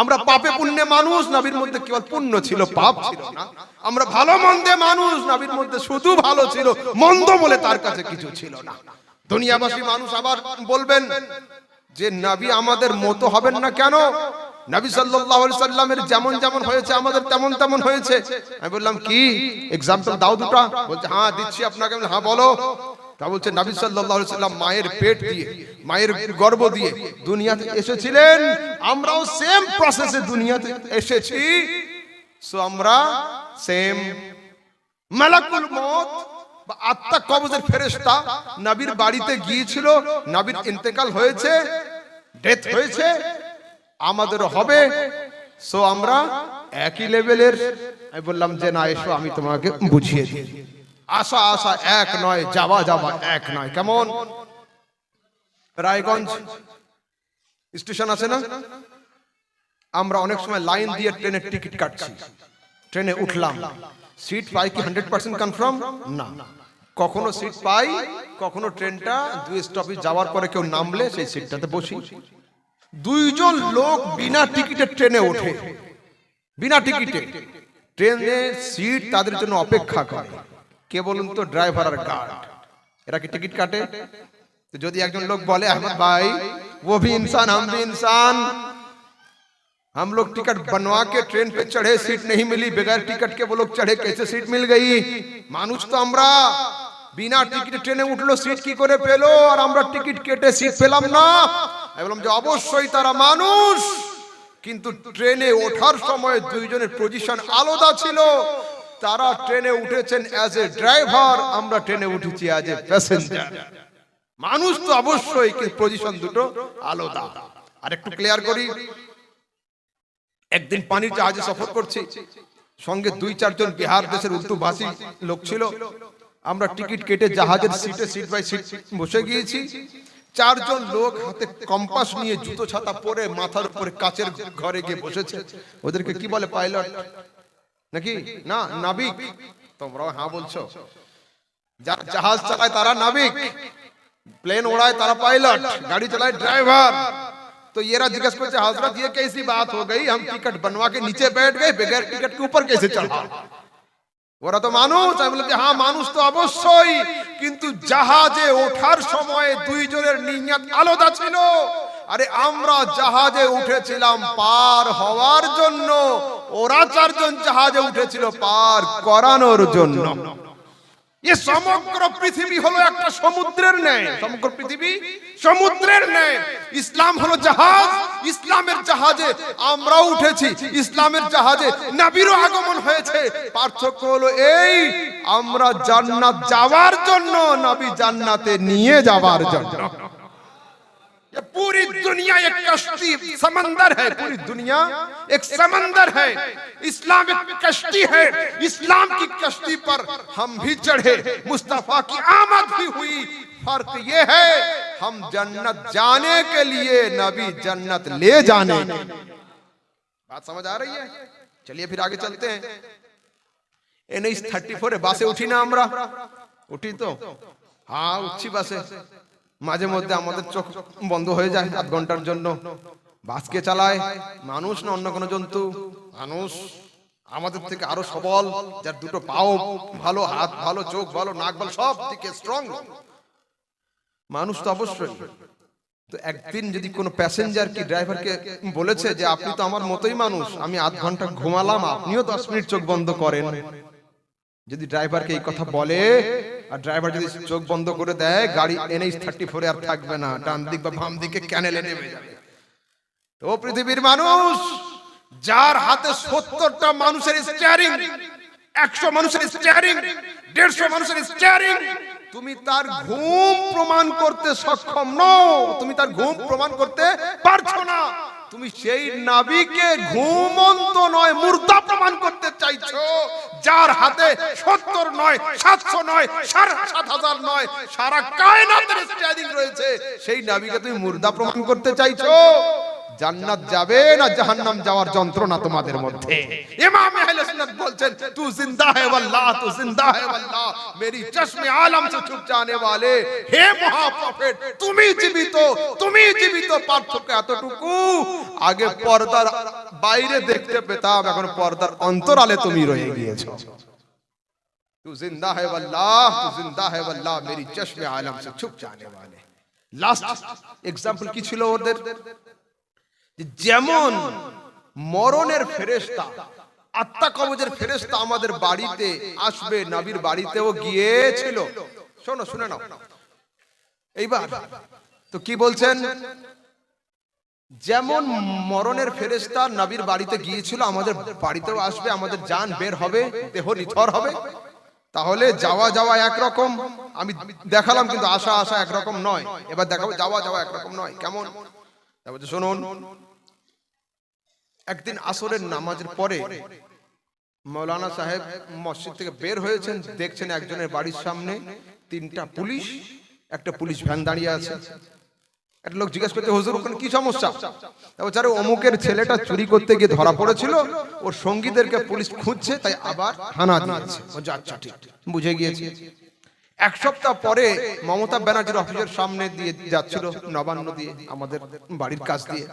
আমরা পাপে পুণ্যে মানুষ, নবীর মধ্যে কেবল পুণ্য ছিল, পাপ ছিল না। আমরা ভালো মন্দে মানুষ, নবীর মধ্যে শুধু ভালো ছিল, মন্দ বলে তার কাছে কিছু ছিল না। দুনিয়াবাসী মানুষ আবার বলবেন যে নবী আমাদের মতো হবেন না কেন? নবী সাল্লাল্লাহু আলাইহি সাল্লামের যেমন যেমন হয়েছে আমাদের তেমন তেমন হয়েছে। আমি বললাম কি एग्जांपल দাও দুটো? বলছে হ্যাঁ দিচ্ছি আপনাকে। হ্যাঁ বলো। তা বলছে নবী সাল্লাল্লাহু আলাইহি সাল্লাম মায়ের পেট দিয়ে, মায়ের গর্ভ দিয়ে দুনিয়াতে এসেছিলেন। আমরাও সেম প্রসেসে দুনিয়াতে এসেছি। সো আমরা সেম। মালাকুল মউত বা আত্মা কবজের ফেরেশতা নবীর বাড়িতে গিয়েছিল, নবীর ইন্তেকাল হয়েছে, ডেথ হয়েছে, আমাদের হবে। সো আমরা একই লেভেলের। আমি বললাম যে না, এসো আমি তোমাকে বুঝিয়ে দিই। আশা আশা এক নয়, যাওয়া যাওয়া এক নয়। কেমন? রায়গঞ্জ স্টেশন আছে না, আমরা অনেক সময় লাইন দিয়ে ট্রেনের টিকিট কাটছি। ট্রেনে উঠলাম, সিট পাই কি 100% কনফার্ম না। কখনো সিট পাই, কখনো ট্রেনটা 2 স্টপেজ যাওয়ার পরে কেউ নামলে সেই সিটটাতে বসি। 2 জন লোক বিনা টিকিটে ট্রেনে ওঠে, বিনা টিকিটে। ট্রেনের সিট তাদের জন্য অপেক্ষা করে। কে বলুন তো? ড্রাইভার আর গার্ড। এরা কি টিকিট কাটে? তো যদি একজন লোক বলে আহমদ ভাই वो भी इंसान हम भी इंसान, हम लोग टिकट बनवा के ट्रेन पे चढ़े, सीट नहीं मिली, बगैर टिकट के वो लोग चढ़े, कैसे सीट मिल गई? মানুষ তো আমরা, বিনা টিকিটে ট্রেনে উঠলো, সিট কি করে পেলো? আর আমরা টিকিট কেটে সিট পেলাম না। আমি বললাম যে অবশ্যই তারা মানুষ, কিন্তু ট্রেনে ওঠার সময় 2 জনের পজিশন আলাদা ছিল। তারা ট্রেনে উঠেছেন অ্যাজ এ ড্রাইভার, আমরা ট্রেনে উঠেছি অ্যাজ এ প্যাসেঞ্জার। মানুষ তো অবশ্যই, কিন্তু পজিশন দুটো আলাদা। আর একটু ক্লিয়ার করি, একদিন পানির জাহাজে সফর করছি, সঙ্গে 2-4 জন বিহার দেশের উর্দু ভাষী লোক ছিল। আমরা টিকিট কেটে জাহাজের সিটে সিট বাই সিট বসে গিয়েছি। 4 জন লোক হাতে কম্পাস নিয়ে, জুতো ছাতা পরে, মাথার উপরে কাচের ঘরে গিয়ে বসেছে। ওদেরকে কি বলে? পাইলট নাকি না নাবিক? তোমরাও হ্যাঁ বলছো। যারা জাহাজ চালায় তারা নাবিক, প্লেন ওড়ায় তারা পাইলট, গাড়ি চালায় ড্রাইভার। तो ये जिज्ञासा करते हजरत ये कैसी बात हो गई, हम टिकट बनवा के नीचे बैठ गए, बगैर टिकट के ऊपर कैसे चढ़ा? ওরা তো মানুষ। আমি বললাম যে হ্যাঁ মানুষ তো অবশ্যই, কিন্তু জাহাজে ওঠার সময় 2 জনের নিয়ত আলাদা ছিল। আরে আমরা জাহাজে উঠেছিলাম পার হওয়ার জন্য, ওরা 4 জন জাহাজে উঠেছিল পার করানোর জন্য। ये সমগ্র পৃথিবী হলো একটা সমুদ্রের ন্যায়, সমগ্র পৃথিবী সমুদ্রের ন্যায়। ইসলাম হলো জাহাজ, ইসলামের জাহাজে আমরাও উঠেছি, ইসলামের জাহাজে নবীরও আগমন হয়েছে। পার্থক্য হলো এই, আমরা জান্নাত যাওয়ার জন্য, নবী জান্নাতে নিয়ে যাওয়ার জন্য। ये पूरी दुनिया एक कश्ती समंदर है, पूरी दुनिया एक समंदर है, इस्लाम एक कश्ती है, इस्लाम की कश्ती पर हम भी चढ़े, मुस्तफा की आमद भी हुई। फर्क ये है हम जन्नत जाने के लिए, नबी जन्नत ले जाने। बात समझ आ रही है? चलिए फिर आगे चलते हैं। NH-34 বাসে উঠি না আমরা? উঠি তো? হ্যাঁ উঠছি বাসে। মাঝে মধ্যে আমাদের চোখ বন্ধ হয়ে যায় আধ ঘন্টার জন্য। বাসকে চালায় মানুষ না অন্য কোনো জন্তু? মানুষ। আমাদের থেকে আরো সবল, যার দুটো পাও ভালো, হাত ভালো, চোখ ভালো, নাক ভালো, সব দিকে স্ট্রং মানুষ তো অবশ্যই। তো একদিন যদি কোনো প্যাসেঞ্জার কি ড্রাইভারকে বলেছে যে আপনি তো আমার মতোই মানুষ, আমি আধ ঘন্টা ঘুমালাম, আপনিও 10 মিনিট চোখ বন্ধ করেন। যদি ড্রাইভারকে এই কথা বলে আর ড্রাইভার যদি চোখ বন্ধ করে দেয়, গাড়ি NH-34 আর থাকবে না, ডান দিক বা বাম দিকে ক্যানেলে নেমে যাবে। তো পৃথিবীর মানুষ, যার হাতে 70টা মানুষের স্টিয়ারিং, 100 মানুষের স্টিয়ারিং, 150 মানুষের স্টিয়ারিং, তুমি তার ঘুম প্রমাণ করতে সক্ষম নও, তুমি তার ঘুম প্রমাণ করতে পারছো না। তুমি সেই নবীকে ঘুমন্ত নয় মুর্দা প্রমাণ করতে চাইছো, যার হাতে 70 নয়, 700 নয়, 7,000 নয়, সারা কায়নাতের স্টিয়ারিং রয়েছে, সেই নবীকে তুমি মুর্দা প্রমাণ করতে চাইছো। জান্নাত যাবে না জাহান্নাম যাওয়ার যন্ত্রণা তোমাদের মধ্যে। ইমাম আহলে সুন্নাত বলছেন, তু জিন্দা है वल्लाह, तू जिंदा है वल्लाह, मेरी चश्मे आलम से छुप जाने वाले, হে মহাপ্রফেট, তুমি জীবিত, তুমি জীবিত। পার্থক্য এতটুকু, আগে পর্দার বাইরে দেখতে পেতাম, এখন পর্দার অন্তরালে তুমি রয়ে গিয়েছো। तू जिंदा है वल्लाह, तू जिंदा है वल्लाह, मेरी चश्मे आलम से छुप जाने वाले। লাস্ট एग्जांपल কি ছিল ওদের? যেমন মরণের ফেরেশতা, আত্মা কবজের ফেরেশতা আমাদের বাড়িতে আসবে, নবীর বাড়িতেও গিয়েছিল। শোনো, শুনে নাও এইবার। তো কি বলছেন? যেমন মরণের ফেরেশতা নবীর বাড়িতে গিয়েছিল, আমাদের বাড়িতেও আসবে, আমাদের জান বের হবে, দেহ নিথর হবে। তাহলে যাওয়া যাওয়া একরকম, আমি দেখালাম, কিন্তু আসা আসা একরকম নয়। এবার দেখাবো যাওয়া যাওয়া একরকম নয়। কেমন? তারপরে শুনুন, একদিন আসরের নামাজের পরে মৌলানা সাহেব মসজিদ থেকে বের হয়েছেন, দেখছেন একজনের বাড়ির সামনে 3টা পুলিশ, একটা পুলিশ ভ্যান দাঁড়িয়ে আছে। একটা লোক জিজ্ঞেস করতে, হুজুর ওখানে কি সমস্যা? তারপরে অমুকের ছেলেটা চুরি করতে গিয়ে ধরা পড়েছিল, ওর সঙ্গীদেরকে পুলিশ খুঁজছে, তাই আবার থানা দিয়েছে। আচ্ছা ঠিক, বুঝে গিয়েছি। 1 সপ্তাহ পরে মমতা ব্যানার্জির অফিসের সামনে দিয়ে যাচ্ছিল, নবান্ন দিয়ে, আমাদের বাড়ির কাছ দিয়ে,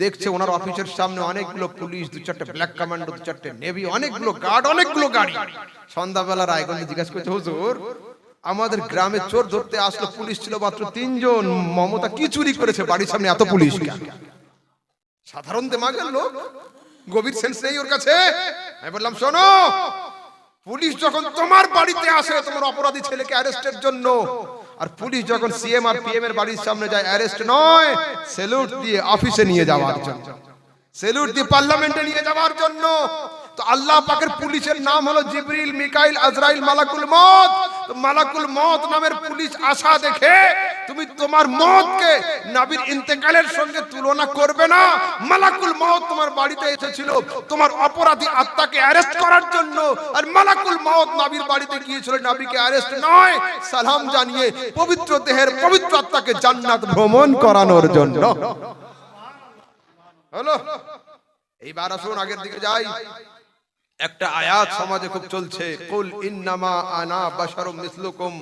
দেখছে ওনার অফিসের সামনে অনেকগুলো পুলিশ, 2-4টে ব্ল্যাক কমান্ডো, 2-4টে নেভি, অনেকগুলো গার্ড, অনেকগুলো গাড়ি। সন্ধ্যাবেলা রায়গঞ্জে জিজ্ঞাসা করছে, হুজুর আমাদের গ্রামে চোর ধরতে আসলো, পুলিশ ছিল মাত্র 3 জন, মমতা কি চুরি করেছে বাড়ির সামনে এত পুলিশ? সাধারণ দেমাগের লোক, গভীর সেন্স নেই ওর কাছে। আমি বললাম, শোনো, পুলিশ যখন তোমার বাড়িতে আসে তোমার অপরাধী ছেলেকে অ্যারেস্টের জন্য, আর পুলিশ যখন সিএম আর পিএম এর বাড়ির সামনে যায়, অ্যারেস্ট নয়, স্যালুট দিয়ে অফিসে নিয়ে যাওয়ার জন্য, স্যালুট দিয়ে পার্লামেন্টে নিয়ে যাওয়ার জন্য। তো আল্লাহ পাকের পুলিশের নাম হলো জিবরিল, মিকাইল, আজরাইল, মালাকুল মউত। তো মালাকুল মউত নামের পুলিশ আসা দেখে তুমি তোমার মওতকে নবীর ইন্তেকালের সঙ্গে তুলনা করবে না। মালাকুল মউত তোমার বাড়িতে এসেছিল তোমার অপরাধী আত্মাকে অ্যারেস্ট করার জন্য, আর মালাকুল মউত নবীর বাড়িতে গিয়েছিল নবীকে অ্যারেস্ট নয়, সালাম জানিয়ে পবিত্র দেহের পবিত্র আত্মাকে জান্নাত ভ্রমণ করানোর জন্য। হলো? এইবার আসুন আগের দিকে যাই। একটা আয়াত সমাজে খুব চলছে, কুল ইন্নামা আনা বাশারুম মিসলুকুম,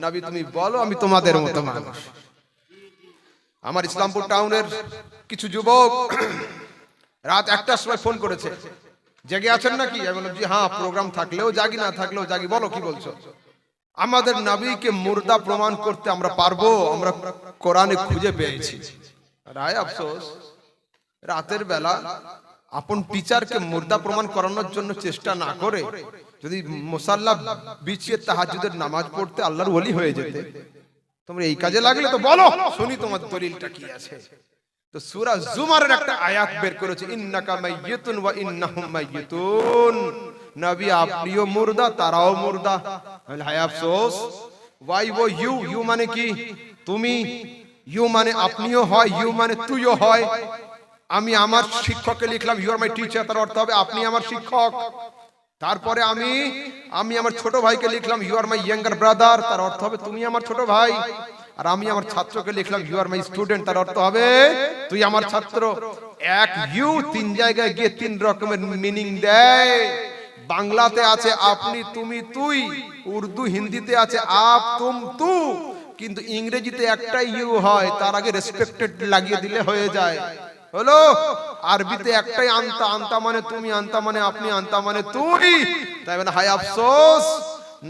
নবী তুমি বলো আমি তোমাদের মতো মানুষ। আমার ইসলামপুর টাউনের কিছু যুবক রাত 1টার সময় ফোন করেছে, জেগে আছেন নাকি? আমি বললাম জি হ্যাঁ, প্রোগ্রাম থাকলেও জাগি, না থাকলেও জাগি, বলো কি বলছো। আমাদের নবীকে মুর্দা প্রমাণ করতে আমরা পারবো, আমরা কোরআনে খুঁজে পেয়েছি। রায় আফসোস, রাতের বেলা আপন টিচারকে মুর্দা প্রমাণ করানোর জন্য চেষ্টা না করে যদি মুসাল্লা বিছিয়ে তাহাজ্জুদের নামাজ পড়তে আল্লাহর ওলি হয়ে যেতে, তোমরা এই কাজে লাগলে তো বলো, শুনি তোমার দলিলটা কি আছে। তো সূরা জুমারের একটা আয়াত বের করেছে, ইন্নাকা মাইয়িতুন ওয়া ইন্নাহুম মাইয়িতুন, নবী আপনিও মুর্দা তারাও মুর্দা। হায় আফসোস, ওয়াই ও ইউ, ইউ মানে কি? তুমি, ইউ মানে আপনিও হয়, ইউ মানে তুইও হয়। আমি আমার শিক্ষককে লিখলাম ইউ আর মাই টিচার, তার অর্থ হবে আপনি আমার শিক্ষক। তারপরে আমি আমার ছোট ভাইকে লিখলাম you are my younger brother, তার অর্থ হবে তুমি আমার ছোট ভাই। আর আমি আমার ছাত্রকে লিখলাম ইউ আর মাই স্টুডেন্ট, তার অর্থ হবে তুই আমার ছাত্র। এক ইউ তিন জায়গায় গিয়ে তিন রকমের মিনিং দেয়। বাংলাতে আছে আপনি, তুমি, তুই। উর্দু হিন্দিতে আছে আপ, তুম, তু। কিন্তু ইংরেজিতে একটাই ইউ হয়, তার আগে রেসপেক্টেড লাগিয়ে দিলে হয়ে যায়। হলো আরবিতে একটাই আনতা, আনতা মানে তুমি, আনতা মানে আপনি, আনতা মানে তুই। তাই মানে হায় আফসোস,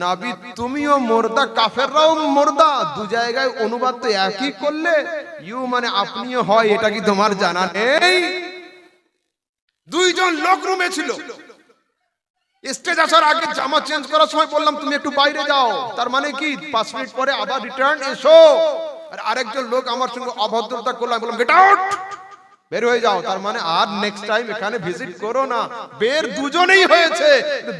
নবী তুমিও মুর্দা, কাফেররাও মুর্দা, দু জায়গায় অনুবাদ তো একই করলে। ইউ মানে আপনিও হয়, এটা কি তোমার জানা নেই? দুইজন লোক রুমে ছিল। স্টেজ আসার আগে জামা চেঞ্জ করার সময় বললাম তুমি একটু বাইরে যাও, তার মানে কি 5 মিনিট পরে আবার রিটার্ন এসো। আর আরেকজন লোক আমার সঙ্গে অভদ্রতা করলো, আমি বললাম গেট আউট, বের হয়ে যাও। তার মানে আর নেক্সট টাইম এখানে ভিজিট করো না। বের দুজনেই হয়েছে,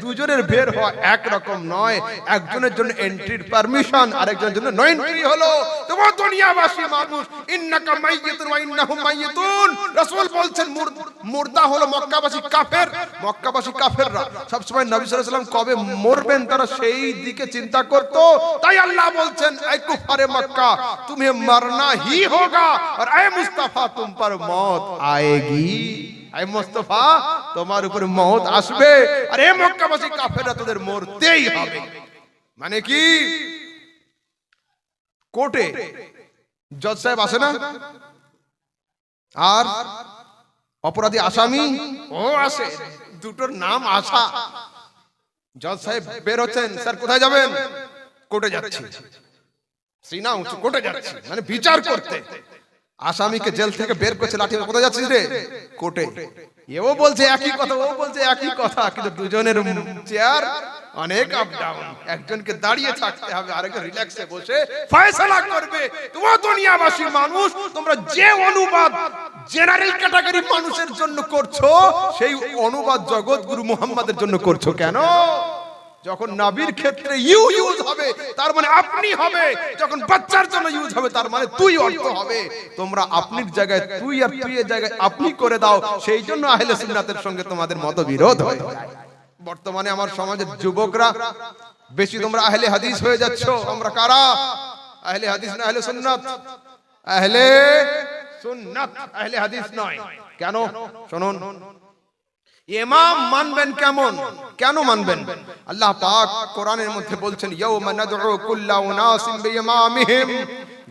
দুজনের বের হওয়া এক রকম নয়। একজনের জন্য এন্ট্রির পারমিশন, আরেকজনের জন্য নো এন্ট্রি হলো। তোমরা দুনিয়াবাসী মানুষ, ইন্নাকা মাইয়িতুন ওয়া ইন্নাহুম মাইয়িতুন। রাসূল বলছেন মুর্দা হলো মক্কাবাসী কাফের। মক্কাবাসী কাফেররা সব সময় নবী সাল্লাল্লাহু আলাইহি ওয়াসাল্লাম কবে মরবেন তারা সেই দিকে চিন্তা করত। তাই আল্লাহ বলছেন এ কুফারে মক্কা तुम्हें मरना ही होगा और ऐ मुस्तफा तुम पर मौत आएगी। ऐ मुस्तफा তোমার উপর মওত আসবে, আর এই মক্কাবাসী কাফেররা তোদের মরতেই হবে। মানে কি কোর্টে জজ সাহেব আসে না, আর অপরাধী আসামি ও আসে, দুটোর নাম আশা। জজ সাহেব বের হচ্ছেন, স্যার কোথায় যাবেন? কোর্টে যাচ্ছি। সিনা উঁচু, কোর্টে যাচ্ছি মানে বিচার করতে। আসামিকে জেল থেকে বের করছে লাঠি, কোথায় যাচ্ছিস রে? কোর্টে। এও বলছে একই কথা, ও বলছে একই কথা, কিন্তু দুজনের চেয়ার অনেক আপ ডাউন। একজনকে দাঁড়িয়ে থাকতে হবে, আরেকজন রিল্যাক্সে বসে ফয়সালা করবে। তোমরা দুনিয়াবাসী মানুষ, তোমরা যে অনুবাদ জেনারেল ক্যাটাগরি মানুষের জন্য করছো, সেই অনুবাদ জগৎগুরু মুহাম্মাদের জন্য করছো কেন? যখন নবীর ক্ষেত্রে ইউ ইউজ হবে তার মানে আপনি হবে, যখন বাচ্চার জন্য ইউজ হবে তার মানে তুই অর্থ হবে। তোমরা আপনির জায়গায় তুই আর তুই এর জায়গায় আপনি করে দাও, সেই জন্য আহলে সুন্নাতের সঙ্গে তোমাদের মতবিরোধ হয়। বর্তমানে আমার সমাজের যুবকরা বেশি তোমরা আহলে হাদিস হয়ে যাচ্ছ। আমরা কারা? আহলে হাদিস না আহলে সুন্নাত? আহলে সুন্নাত, আহলে হাদিস নয়। কেন? শুনুন, ইমাম মানবেন কেমন, কেন মানবেন? আল্লাহ পাক কোরআনের মধ্যে বলছেন ইয়াউমা নাদউ কুল্লা উনাসিন বিইমামিহিম,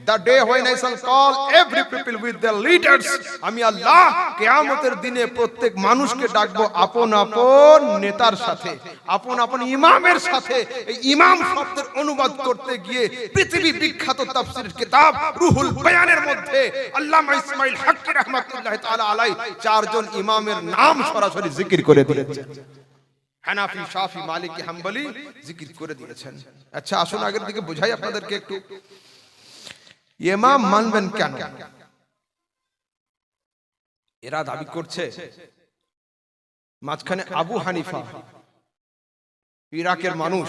the day when I shall call every people with their leaders। আমি আল্লাহ কিয়ামতের দিনে প্রত্যেক মানুষকে ডাকবো আপন আপন নেতার সাথে, আপন আপন ইমামের সাথে। এই ইমাম শব্দের অনুবাদ করতে গিয়ে পৃথিবী বিখ্যাত তাফসীরের কিতাব রুহুল বয়ানের মধ্যে আল্লামা ইসমাইল হাক্কি রাহমাতুল্লাহি তাআলা আলাইহি চারজন ইমামের নাম সরাসরি জিকির করে দিয়েছেন। হানাফি, শাফি, মালিকি, হাম্বলি জিকির করে দিয়েছেন। আচ্ছা আসুন আগের দিকে বুঝাই আপনাদেরকে একটু। ইমাম মানবেন কেন? এরা দাবি করছে মাঝখানে আবু হানিফা ইরাকের মানুষ।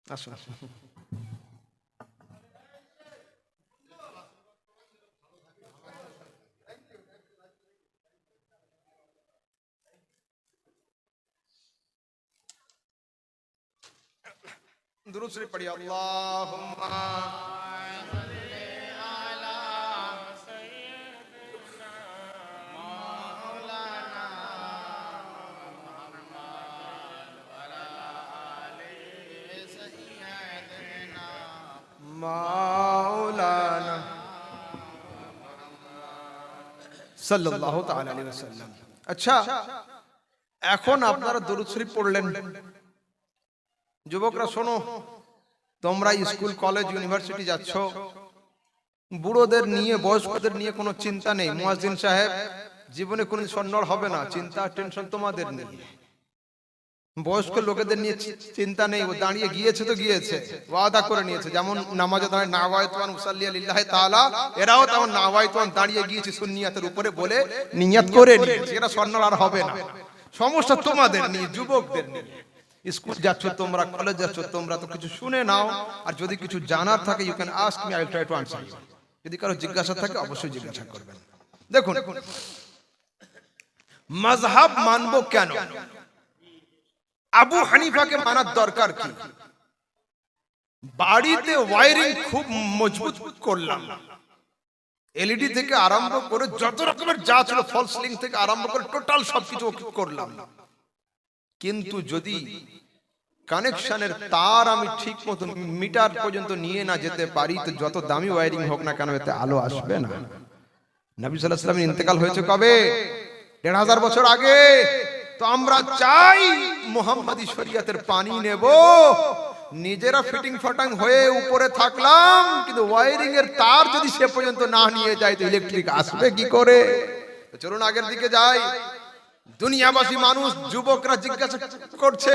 আসুন दुरूद शरीफ पढ़िए। अल्लाहुम्मा सल्ली अला सय्यिदिना मौलाना मुहम्मद व अला आलि सय्यिदिना मौलाना सल्लल्लाहु ताआला अलैहि वसल्लम। अच्छा, এখন আপনারা দুরূদ শরীফ পড়লেন। যুবকরা শোনো, তোমরা স্কুল কলেজ ইউনিভার্সিটি যাচ্ছ, বুড়োদের নিয়ে বয়স্কদের নিয়ে কোনো চিন্তা নেই। মুয়াজ্জিন সাহেব জীবনে কোনো সন্ন্যার হবে না, চিন্তা টেনশন তোমাদের নিয়ে। বয়স্ক লোকেদের নিয়ে চিন্তা নেই, ও দাঁড়িয়ে গিয়েছে তো গিয়েছে, ওয়াদা করে নিয়েছে। যেমন নামাজে দাঁড়িয়ে নাওয়াইতুন উসাল্লি লিল্লাহি তাআলা, এরাও তেমন নাওয়াইতুন দাঁড়িয়ে গিয়েছে সুন্নিয়াতের উপরে বলে নিয়ত করে নিয়েছে। এরা সন্ন্যার আর হবে না। সমস্যা তোমাদের নিয়ে, যুবকদের নিয়ে। স্কুল যাচ্ছ তোমরা, কলেজ যাচ্ছ তোমরা, তো কিছু শুনে নাও, আর যদি কিছু জানার থাকে you can ask me, I will try to answer you. যদি কারো জিজ্ঞাসা থাকে অবশ্যই জিজ্ঞাসা করবেন। দেখুন, মাযহাব মানবো কেন? আবু হানিফাকে মানার দরকার কি? বাড়িতে ওয়্যারিং খুব মজবুত করলাম, এলইডি থেকে আরম্ভ করে যত রকমের যা ছিল, ফল সিলিং থেকে আরম্ভ করে টোটাল সবকিছু করলাম, কিন্তু যদি কানেকশনের তার আমি ঠিক মতো মিটার পর্যন্ত নিয়ে না যেতে পারি, তো যত দামি ওয়্যারিং হোক না কেন এতে আলো আসবে না। নবী সাল্লাল্লাহু আলাইহি ওয়াসাল্লামের ইন্তেকাল হয়েছে কবে? ১৫০০ বছর আগে। তো আমরা চাই মুহাম্মাদি শরীয়তের পানি নেব, নিজেরা ফিটিং ফাটাং হয়ে উপরে থাকলাম, কিন্তু ওয়্যারিং এর তার যদি সে পর্যন্ত না নিয়ে যায় তো ইলেকট্রিক আসবে কি করে? তো চলুন আগের দিকে যাই। দুনিয়াবাসী মানুষ, যুবকরা জিজ্ঞাসা করছে